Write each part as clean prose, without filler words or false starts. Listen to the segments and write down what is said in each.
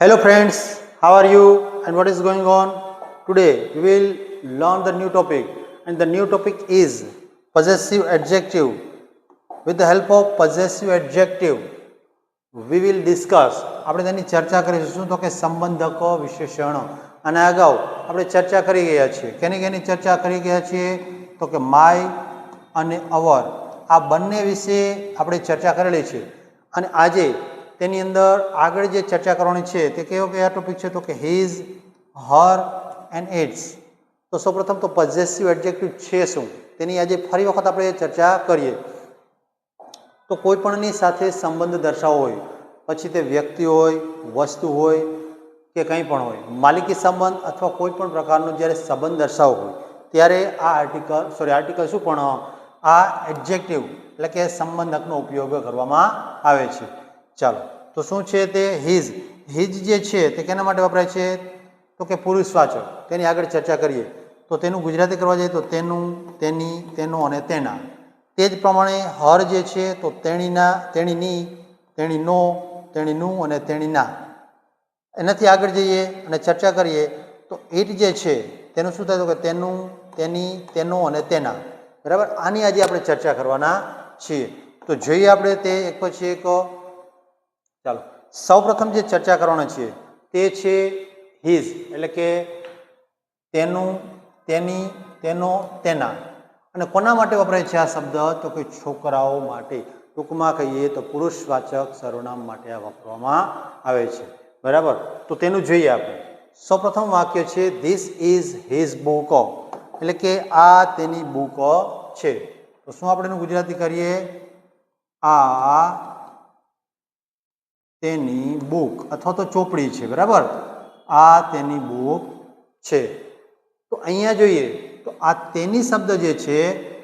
Hello friends, how are you and what is going on? Today we will learn the new topic and the new topic is possessive adjective. With the help of possessive adjective we will discuss આપણે તેની ચર્ચા કરીશું તો કે સંબંધકો વિશેષણો અને અગાઉ આપણે ચર્ચા કરી ગયા છીએ કેની ચર્ચા કરી ગયા છીએ તો કે માય અને અવર આ બંને વિશે આપણે ચર્ચા કરેલી છે અને આજે તેની અંદર આગળ જે ચર્ચા કરવાની છે તે કયો ટોપિક છે તો કે હિઝ હર એન્ડ ઇટ્સ તો સૌપ્રથમ તો પોઝેસિવ એડજેક્ટિવ છે શું તેની આજે ફરી વખત આપણે ચર્ચા કરીએ તો કોઈ પણની સાથે સંબંધ દર્શાવવો હોય પછી તે વ્યક્તિ હોય વસ્તુ હોય કે કંઈ પણ હોય માલિકી સંબંધ અથવા કોઈ પણ પ્રકારનો જ્યારે સંબંધ દર્શાવવો હોય ત્યારે આ આર્ટિકલ શું પણ આ એડજેક્ટિવ એટલે કે સંબંધકનો ઉપયોગ કરવામાં આવે છે ચાલો તો શું છે તે હિઝ જે છે તે કેના માટે વપરાય છે તો કે પુરુષવાચક તેની આગળ ચર્ચા કરીએ તો તેનું ગુજરાતી કરવા જઈએ તો તેનું તેની તેનો અને તેના તે જ પ્રમાણે હર જે છે તો તેણીના તેણીની તેણીનો તેણીનું અને તેણીના એનાથી આગળ જઈએ અને ચર્ચા કરીએ તો ઇટ જે છે તેનું શું થાય તો કે તેનું તેની તેનો અને તેના બરાબર આની આજે આપણે ચર્ચા કરવાના છીએ તો જોઈએ આપણે તે એક પછી એક ચાલો સૌપ્રથમ જે ચર્ચા કરવાના છીએ તે છે હિઝ એટલે કે તેનું તેની તેનો તેના અને કોના માટે વપરાય છે આ શબ્દ તો કે છોકરાઓ માટે ટૂંકમાં કહીએ તો પુરુષવાચક સર્વનામ માટે આ વાપરવામાં આવે છે બરાબર તો તેનું જોઈએ આપણે સૌપ્રથમ વાક્ય છે ધીસ ઇઝ હિઝ બુક એટલે કે આ તેની બુક છે તો શું આપણે એનું ગુજરાતી કરીએ આ તેની બુક અથવા તો ચોપડી છે બરાબર આ તેની બુક છે તો અહીંયા જોઈએ તો આ તેની શબ્દ જે છે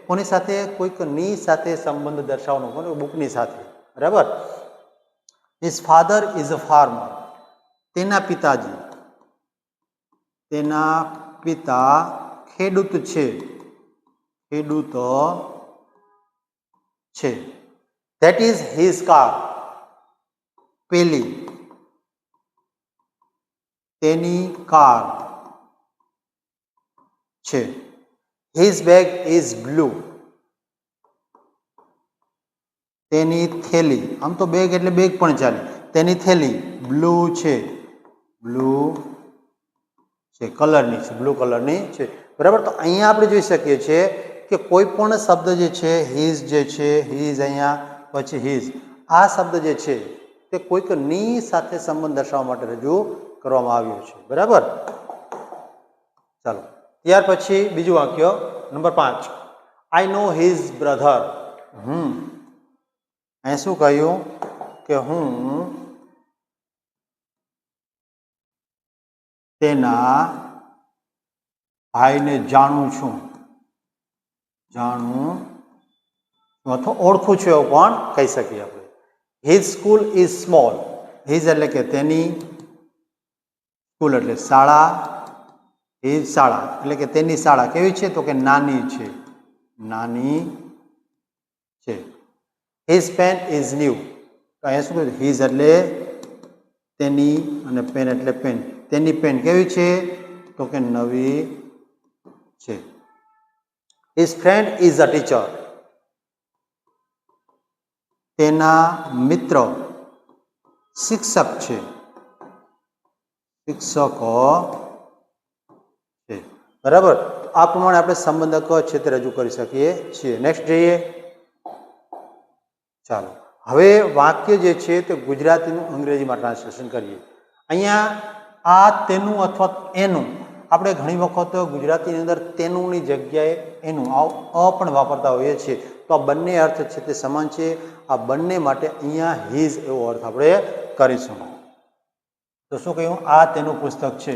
કોની સાથે કોઈક ની સાથે સંબંધ દર્શાવવાનો કોની બુકની સાથે બરાબર his father is a farmer તેના પિતાજી તેના પિતા ખેડૂત છે ખેડૂત છે ધેટ ઇઝ હિઝ કાર પેલી તેની કાર છે હિઝ બેગ ઇઝ બ્લુ તેની થેલી આમ તો બેગ એટલે બેગ પણ ચાલે તેની થેલી બ્લુ છે બ્લુ છે કલરની છે બ્લુ કલરની છે બરાબર તો અહીંયા આપણે જોઈ શકીએ છીએ કે કોઈ પણ શબ્દ જે છે હિઝ અહીંયા પછી હિઝ આ શબ્દ જે છે તે કોઈક ની સાથે સંબંધ દર્શાવવા માટે રજૂ કરવામાં આવ્યો છે બરાબર ચાલો ત્યાર પછી બીજું વાક્ય નંબર 5 આઈ નો હિઝ બ્રધર અહીં શું કહ્યું કે હું તેના ભાઈને જાણું છું અથવા ઓળખું છું એવું પણ કહી શકીએ આપણે his school is small his એટલે કે તેની સ્કૂલ એટલે શાળા હિઝ શાળા એટલે કે તેની શાળા કેવી છે તો કે નાની છે હિઝ પેન ઇઝ ન્યૂ તો અહીંયા શું કહ્યું હિઝ એટલે તેની અને પેન એટલે પેન તેની પેન કેવી છે તો કે નવી છે his friend is a teacher તેના મિત્ર શિક્ષક છે બરાબર આ પ્રમાણે આપણે સંબંધક છે તે રજૂ કરી શકીએ છીએ નેક્સ્ટ જોઈએ ચાલો હવે વાક્ય જે છે તે ગુજરાતીનું અંગ્રેજીમાં ટ્રાન્સલેશન કરીએ અહીંયા આ તેનું અથવા એનું આપણે ઘણી વખત ગુજરાતીની અંદર તેનુંની જગ્યાએ એનું પણ વાપરતા હોઈએ છીએ તો આ બંને અર્થ છે તે સમાન છે આ બંને માટે અહીંયા હિઝ એવો અર્થ આપણે કરીશું તો શું કહ્યું આ તેનું પુસ્તક છે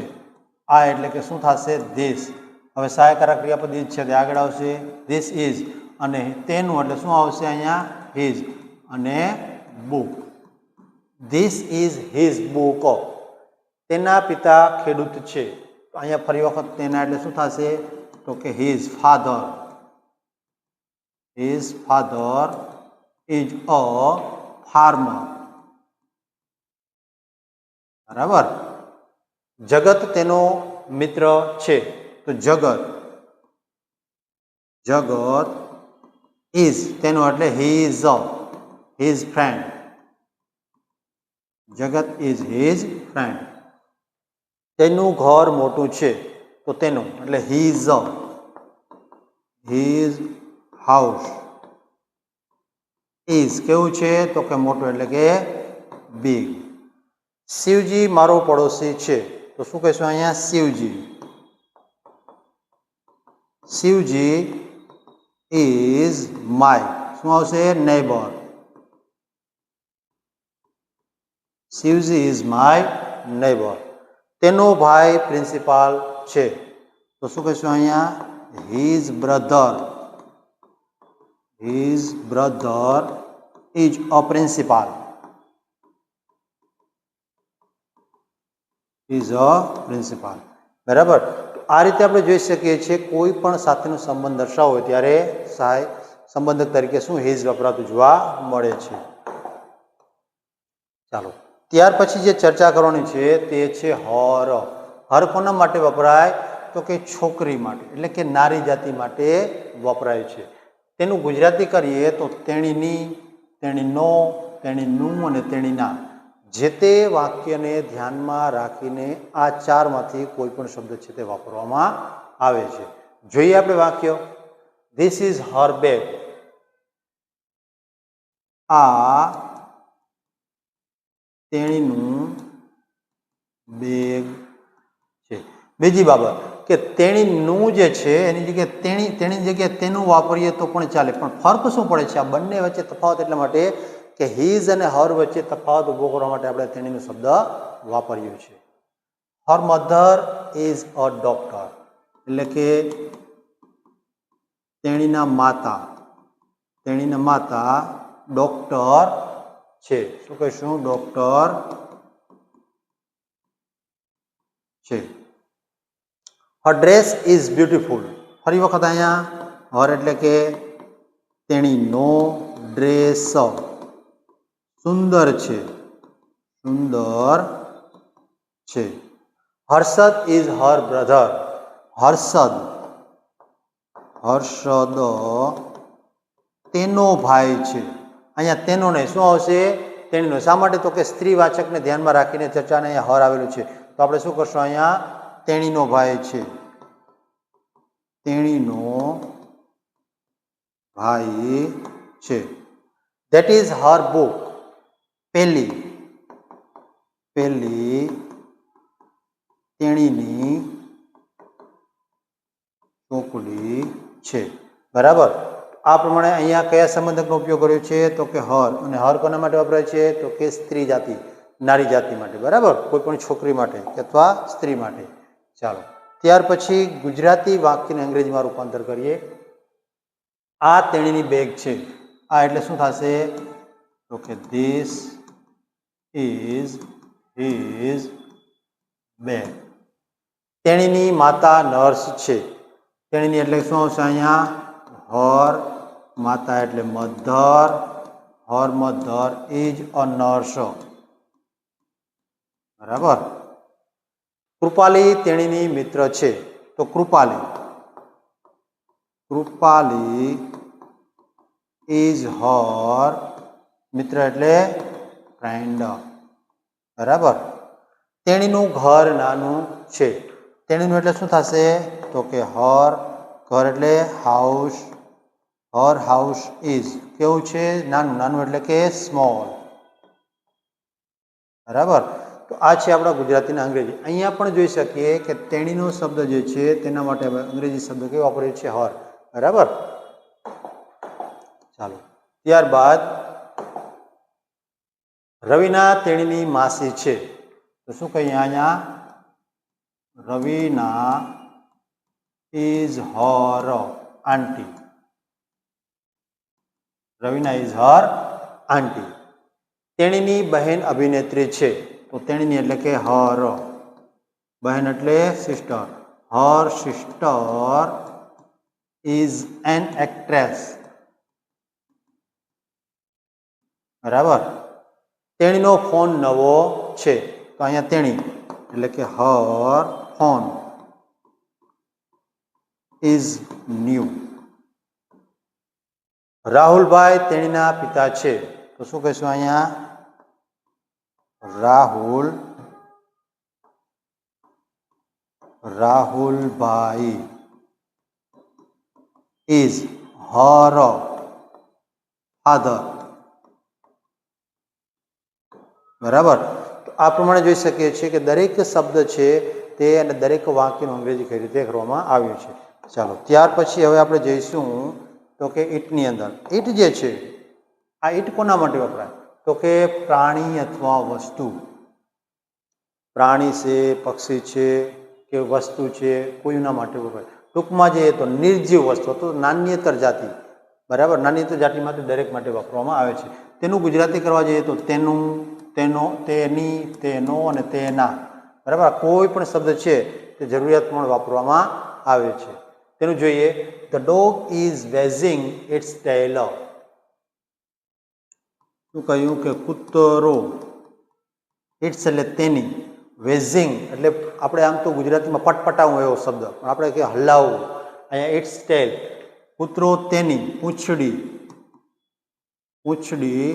આ એટલે કે શું થશે ધીસ હવે સહાયકારક ક્રિયાપદ ઇઝ છે તે આગળ આવશે ધીસ ઇઝ અને તેનું એટલે શું આવશે અહીંયા હિઝ અને book this is his book તેના પિતા ખેડૂત છે તો અહીંયા ફરી વખત તેના એટલે શું થશે તો કે his father is a farmer બરાબર. જગત તેનો મિત્ર છે, તો જગત ઇઝ તેનો એટલે his friend. જગત ઇઝ his friend. તેનું ઘર મોટું છે, તો તેનું એટલે his house ઇઝ કેવું છે, તો કે મોટું એટલે કે big. શિવજી મારો પડોશી છે, તો શું કહીશું અહીંયા? શિવજી ઇઝ માય શું આવશે? Neighbour. Shivji is my neighbour. તેનો ભાઈ પ્રિન્સિપાલ છે, તો શું કહીશું અહીંયા? His brother is a principal. બરાબર. આ રીતે આપણે જોઈ શકીએ છીએ કોઈ પણ સાથેનો સંબંધ દર્શાવવો હોય ત્યારે સહાય સંબંધક તરીકે શું હિઝ વપરાતું જોવા મળે છે. ચાલો, ત્યાર પછી જે ચર્ચા કરવાની છે તે છે હર કોના માટે વપરાય? તો કે છોકરી માટે એટલે કે નારી જાતિ માટે વપરાય છે. તેનું ગુજરાતી કરીએ તો તેણીની, તેણીનો, તેણીનું અને તેણીના. જે તે વાક્યને ધ્યાનમાં રાખીને આ ચારમાંથી કોઈ પણ શબ્દ છે તે વાપરવામાં આવે છે. જોઈએ આપણે વાક્ય. This is her bag. આ તેણીનું બેગ છે. બીજી બાબત કે તેણીનું જે છે એની જગ્યાએ તેની જગ્યાએ તેનું વાપરીએ તો પણ ચાલે, પણ ફરક શું પડે છે આ બંને વચ્ચે તફાવત? એટલા માટે કે હિઝ અને હર વચ્ચે તફાવત ઉભો કરવા માટે આપણે તેણીનો શબ્દ વાપર્યો છે. Her mother is a doctor એટલે કે તેણીના માતા ડોક્ટર છે. શું કહીશું? ડોક્ટર છે. હર ડ્રેસ ઇઝ બ્યુટીફુલ. ફરી વખત અહીંયા હર એટલે કે તેણીનો ડ્રેસ સુંદર છે. Harshad is her brother. Harshad તેનો ભાઈ છે. અહીંયા તેનો નહીં, શું આવશે? તેણીનો. શા માટે? તો કે સ્ત્રીવાચકને ધ્યાનમાં રાખીને ચર્ચાને અહીંયા હર આવેલું છે, તો આપણે શું કરશું? અહીંયા તેણીનો ભાઈ છે. That is her book. પહેલી તેણીની ચોપડી છે. બરાબર. આ પ્રમાણે અહીંયા કયા સંબંધકનો ઉપયોગ કર્યો છે? તો કે હર. અને હર કોના માટે વપરાય છે? તો કે સ્ત્રી જાતિ, નારી જાતિ માટે. બરાબર. કોઈ પણ છોકરી માટે અથવા સ્ત્રી માટે. ચાલો, ત્યાર પછી ગુજરાતી વાક્યને અંગ્રેજીમાં રૂપાંતર કરીએ. આ તેણીની બેગ છે. આ એટલે શું થશે? તો કે ધીસ ઇઝ હિઝ બેગ. તેણીની માતા નર્સ છે. તેણીની એટલે શું આવશે અહીંયા? હર. માતા એટલે mother. Her mother is a nurse. બરાબર. કૃપાલી તેણીની મિત્ર છે, તો કૃપાલી ઇઝ હર મિત્ર એટલે ફ્રેન્ડ. બરાબર. તેણીનું ઘર નાનું છે. તેણીનું એટલે શું થશે? તો કે હર. ઘર એટલે હાઉસ. હર હાઉસ ઇઝ કેવું છે? નાનું એટલે કે સ્મોલ. બરાબર. તો આ છે આપણા ગુજરાતીના અંગ્રેજી. અહીંયા પણ જોઈ શકીએ કે તેણીનો શબ્દ જે છે તેના માટે અંગ્રેજી શબ્દ કેવો વાપર્યો છે? હર. બરાબર. ચાલો, ત્યારબાદ રવિના તેણીની માસી છે, તો શું કહીએ અહીંયા? રવિના ઇઝ હર આંટી. તેણીની બહેન અભિનેત્રી છે, તો તેણીની એટલે કે હર. બહેન એટલે sister. Har sister is an actress. બરાબર. તેણીનો ફોન નવો છે, તો અહીંયા તેણી એટલે કે હર ફોન ઇઝ ન્યૂ. રાહુલભાઈ તેણીના પિતા છે, તો શું કહીશું અહીંયા? રાહુલભાઈ ઇઝ હર ફાધર. બરાબર. તો આ પ્રમાણે જોઈ શકીએ છીએ કે દરેક શબ્દ છે તે અને દરેક વાક્યનું અંગ્રેજી કઈ રીતે કરવામાં આવ્યું છે. ચાલો ત્યાર પછી હવે આપણે જઈશું તો કે ઈટની અંદર. ઈટ જે છે આ ઈટ કોના માટે વપરાય? તો કે પ્રાણી અથવા વસ્તુ. પ્રાણી છે, પક્ષી છે કે વસ્તુ છે, કોઈના માટે વપરાય. ટૂંકમાં જઈએ તો નિર્જીવ વસ્તુ તો નાન્યતર જાતિ. બરાબર. નાન્યતર જાતિ માટે દરેક માટે વાપરવામાં આવે છે. તેનું ગુજરાતી કરવા જઈએ તો તેનું, તેનો, તેની, તેનો અને તેના. બરાબર. કોઈ પણ શબ્દ છે તે જરૂરિયાત પ્રમાણે વાપરવામાં આવે છે. તેનું જોઈએ. ધ ડોગ ઇઝ વેઝિંગ ઇટ્સ ટેલ. શું કહ્યું કે કૂતરો, ઇટ્સ એટલે તેની, વેઝિંગ એટલે આપણે આમ તો ગુજરાતીમાં પટપટાવું એવો શબ્દ પણ આપણે કે હલાવવું. અહીંયા ઇટ્સ ટેલ, કૂતરો તેની પૂંછડી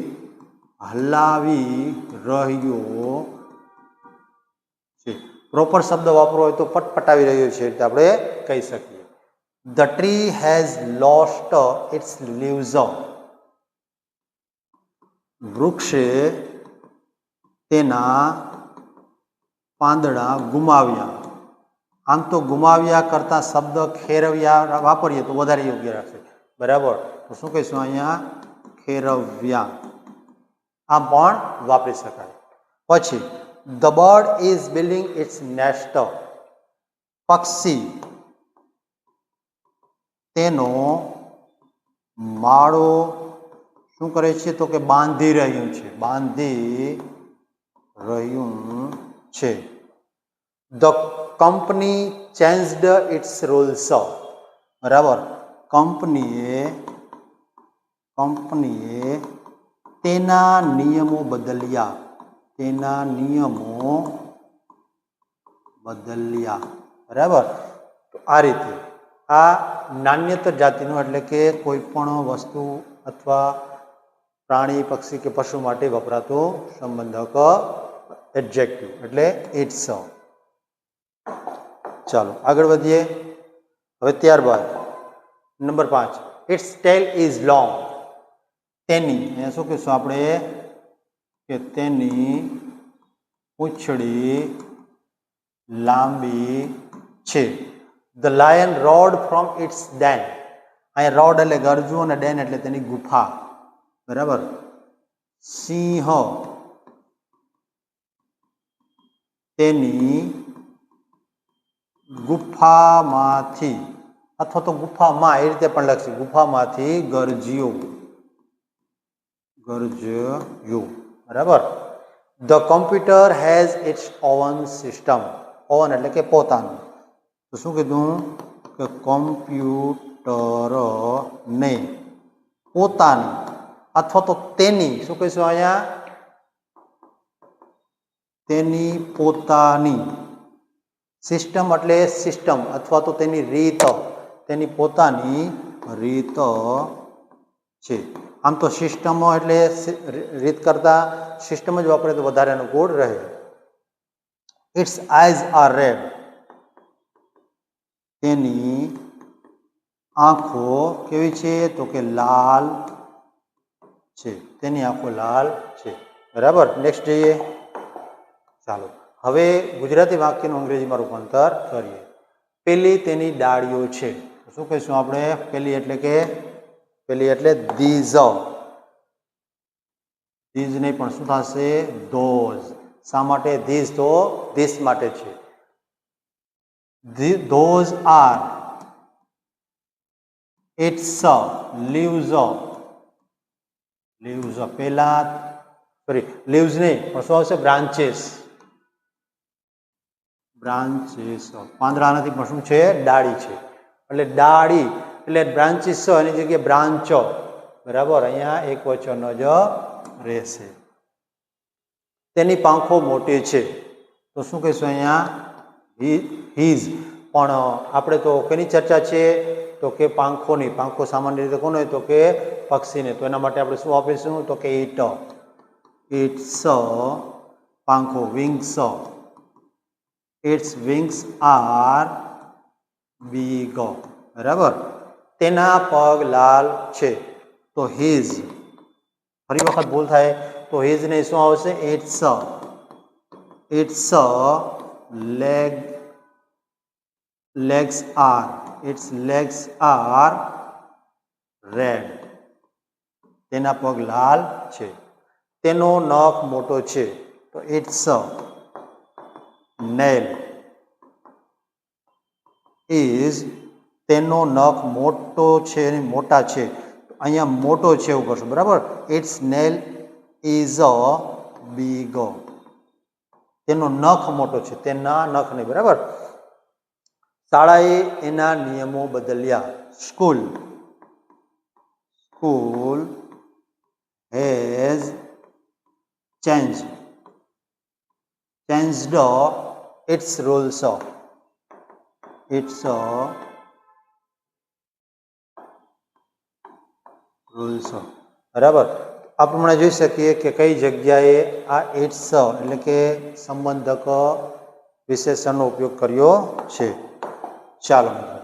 હલાવી રહ્યો છે. પ્રોપર શબ્દ વાપરવો હોય તો પટપટાવી રહ્યો છે એટલે આપણે કહી શકીએ. The tree has lost its leaves. વૃક્ષે તેના પાંદડા ગુમાવ્યા. આમ તો ગુમાવ્યા કરતા શબ્દ ખેરવ્યા વાપરીએ તો વધારે યોગ્ય રાખશે. બરાબર. તો શું કહીશું અહીંયા? ખેરવ્યા. આ પણ વાપરી શકાય. પછી the bird is building its nest. પક્ષી તેનો માળો શું કરે છે? તો કે બાંધી રહ્યું છે. બાંધી રહ્યું છે. The company changed its rules. બરાબર. કંપનીએ તેના નિયમો બદલ્યા. તેના નિયમો બદલ્યા. બરાબર. તો આ રીતે આ નાન્યતર જાતિનું એટલે કે કોઈ પણ વસ્તુ અથવા પ્રાણી, પક્ષી કે પશુ માટે વપરાતો સંબંધક એડજેક્ટિવ એટલે ઇટ્સ. ચાલો આગળ વધીએ. હવે ત્યારબાદ number 5 its tail is long. તેની અહીંયા શું કહીશું આપણે કે તેની પૂંછડી લાંબી છે. The lion rode from its den. અહીંયા રોડ એટલે ગરજુ અને ડેન એટલે તેની ગુફા. બરાબર. સિંહ તેની ગુફામાંથી અથવા તો ગુફામાં એ રીતે પણ લખશે. ગુફામાંથી ગરજ્યો. બરાબર. The computer has it's oven system. Oven એટલે કે પોતાનું. તો શું કીધું કે કોમ્પ્યુટરને પોતાની અથવા તો તેની શું કહીશું અહીંયા? તેની પોતાની સિસ્ટમ એટલે સિસ્ટમ અથવા તો તેની રીત. તેની પોતાની રીત છે. આમ તો સિસ્ટમો એટલે રીત કરતા સિસ્ટમ જ વાપરે તો વધારે અનુકૂળ રહે. Its eyes are red. તેની આંખો કેવી છે? તો કે લાલ છે. તેની આંખો લાલ છે. બરાબર. નેક્સ્ટ જઈએ. ચાલો હવે ગુજરાતી વાક્યનું અંગ્રેજીમાં રૂપાંતર કરીએ. પેલી તેની ડાળીઓ છે. શું કહીશું આપણે? પેલી એટલે ધીઝ. ધીઝ નહીં પણ શું થશે? ધોઝ. શા માટે ધીઝ? તો ધીસ માટે છે. Those are its leaves. પેલા સોરી લીવ્સ નહીં પણ શું આવશે? બ્રાન્ચીસ. પાંદડા નથી પણ શું છે? ડાળી છે. એટલે ડાળી એટલે બ્રાન્ચીસ એની જગ્યાએ બ્રાન્ચો. બરાબર. અહીંયા એક વચન જ રહેશે. તેની પાંખો મોટી છે. તો શું કહીશું અહીંયા હીઝ. પણ આપણે તો કેની ચર્ચા છે તો કે પાંખોની. પાંખો સામાન્ય રીતે કોનો હોય તો કે પક્ષીને. તો એના માટે આપણે શું આપીશું તો કે ઇટ્સ પાંખો wings. Its wings are big. બરાબર. તેના પગ લાલ છે. તો હીઝ, ફરી વખત ભૂલ થાય તો હીઝ ને શું આવશે ઇટ્સ legs are red. તેના પગ લાલ છે. તેનો નખ મોટો છે. તો ઇટ્સ nail is. તેનો નખ મોટો છે અને મોટા છે. અહીંયા મોટો છે એવું કરશું. બરાબર. Its nail is big. તેનો નખ મોટો છે, તેના નખ નહીં. બરાબર. શાળાએ એના નિયમો બદલ્યા. School has changed its rules. બરાબર. આ પ્રમાણે જોઈ શકીએ કે કઈ જગ્યાએ આ ઇટ્સ એટલે કે સંબંધક વિશેષણનો ઉપયોગ કર્યો છે. ચાલો મિત્રો,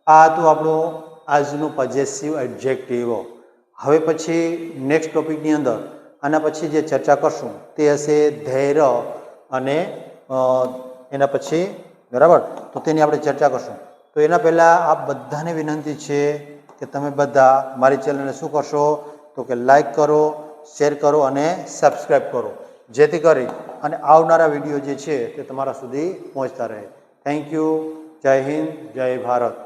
આ હતું આપણું આજનું પોઝેસિવ એડજેક્ટિવ. હવે પછી નેક્સ્ટ ટોપિકની અંદર આના પછી જે ચર્ચા કરશું તે હશે ધૈર્ય અને એના પછી. બરાબર. તો તેની આપણે ચર્ચા કરશું. તો એના પહેલાં આપ બધાને વિનંતી છે કે તમે બધા મારી ચેનલને શું કરશો તો કે લાઈક કરો, શેર કરો અને સબસ્ક્રાઈબ કરો, જેથી કરી અને આવનારા વિડીયો જે છે તે તમારા સુધી પહોંચતા રહે. Thank you. જય હિન્દ, જય ભારત.